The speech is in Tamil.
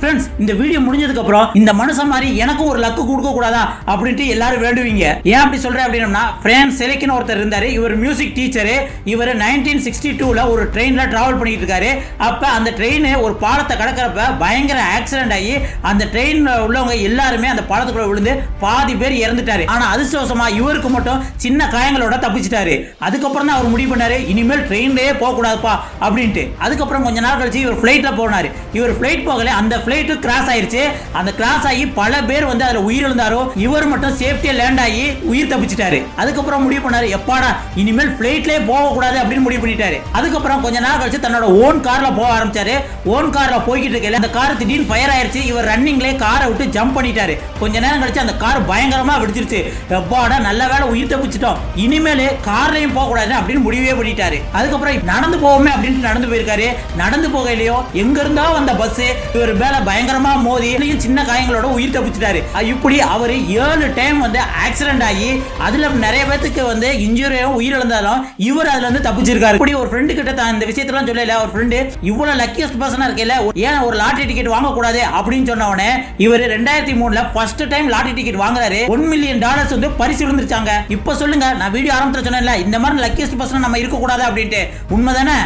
ஃப்ரெண்ட்ஸ், இந்த வீடியோ முடிஞ்சதுக்கு அப்புறம் இந்த மனுஷன் மாதிரி எனக்கும் ஒரு லக்கு கொடுக்க கூடாதா அப்படின்ட்டு எல்லாரும் வேண்டுவீங்க. ஏன் அப்படி சொல்றேன் அப்படின்னா, பிரான்ஸ் செலிக்னு ஒருத்தர் இருந்தாரு. இவர் மியூசிக் டீச்சர். இவர் 1962ல ஒரு ட்ரெயின்ல டிராவல் பண்ணிட்டு இருக்காரு. அப்ப அந்த ட்ரெயின் ஒரு பாலத்தை கடக்கிறப்ப பயங்கர ஆக்சிடென்ட் ஆகி அந்த ட்ரெயின்ல உள்ளவங்க எல்லாருமே அந்த பாலத்துக்குள்ள விழுந்து பாதி பேர் இறந்துட்டாரு. ஆனா அதிர்ஷ்டவசமா இவருக்கு மட்டும் சின்ன காயங்களோட தப்பிச்சிட்டாரு. அதுக்கப்புறம் தான் அவர் முடிவு பண்ணாரு, இனிமேல் ட்ரெயின்லயே போக கூடாதுப்பா அப்படின்ட்டு. அதுக்கப்புறம் கொஞ்ச நாள் கழிச்சு இவர் ஃபிளைட்ல போனாரு. இவர் ஃபிளைட் போகல, அந்த ஃபிளைட் கிராஸ் ஆயிருச்சு. அந்த கிராஸ் ஆகி பல பேர் வந்து அதுல உயிரிழந்தாரோ, இவர் மட்டும் சேஃப்டியா லேண்ட் ஆகி உயிர் தப்பிச்சிட்டாரு. அதுக்கப்புறம் முடிவு பண்ணாரு, எப்பாடா இனிமேல் ஃபிளைட்லயே போக கூடாது அப்படின்னு முடிவு பண்ணிட்டாரு. அதுக்கப்புறம் கொஞ்ச நாள் கழிச்சு தன்னோட ஓன் கார்ல போக ஆரம்பிச்சாரு. ஓன் கார்ல போய்கிட்டு இருக்கல அந்த கார் திடீர்னு ஃபயர் ஆயிருச்சு. இவர் ரன்னிங்லயே காரை விட்டு ஜம்ப் பண்ணிட்டாரு. கொஞ்ச நேரம் கழிச்சு அந்த கார் பயங்கரமா வெடிச்சிருச்சு. எப்பாடா நல்ல வேளை உயிர் தப்பிச்சிட்டோம், இனிமேல் கார்லயும் போக கூடாது அப்படின்னு முடிவே பண்ணிட்டாரு. அதுக்கப்புறம் நடந்து போவோமே அப்படின்னு நடந்து போயிருக்காரு. நடந்து போகலையோ எங்க இருந்தா வந்த பஸ் இவர் மேல பயங்கரமா மோதி சின்ன காயங்களோட உயிர் தப்பிச்சிட்டாரு. இப்படி அவர் 7 டைம் வந்து ஆக்சிடென்ட் ஆகி அதுல நிறைய பேருக்கு வந்து இன்ஜூரியும் உயிரிழந்தாலும் இவர் அதுல இருந்து தப்பிச்சிருக்காரு. இப்படி ஒரு ஃப்ரெண்டு கிட்ட தான் இந்த விஷயத்தெல்லாம் சொல்லல. ஒரு ஃப்ரெண்டு இவ்வளவு லக்கியஸ்ட் பர்சனா இருக்கல, ஏன் ஒரு லாட்டரி டிக்கெட் வாங்க கூடாது அப்படின்னு சொன்ன உடனே இவர் 2003ல ஃபர்ஸ்ட் டைம் லாட்டரி டிக்கெட் வாங்குறாரு. $1 மில்லியன் வந்து பரிசு விழுந்துருச்சாங்க. இப்ப சொல்லுங்க, நான் வீடியோ ஆரம்பத்துல சொன்னேன்ல, இந்த மாதிரி லக்கியஸ்ட் பர்சனா நம்ம இருக்க கூடாது அப்படின்ட்டு. உண்மைதானே?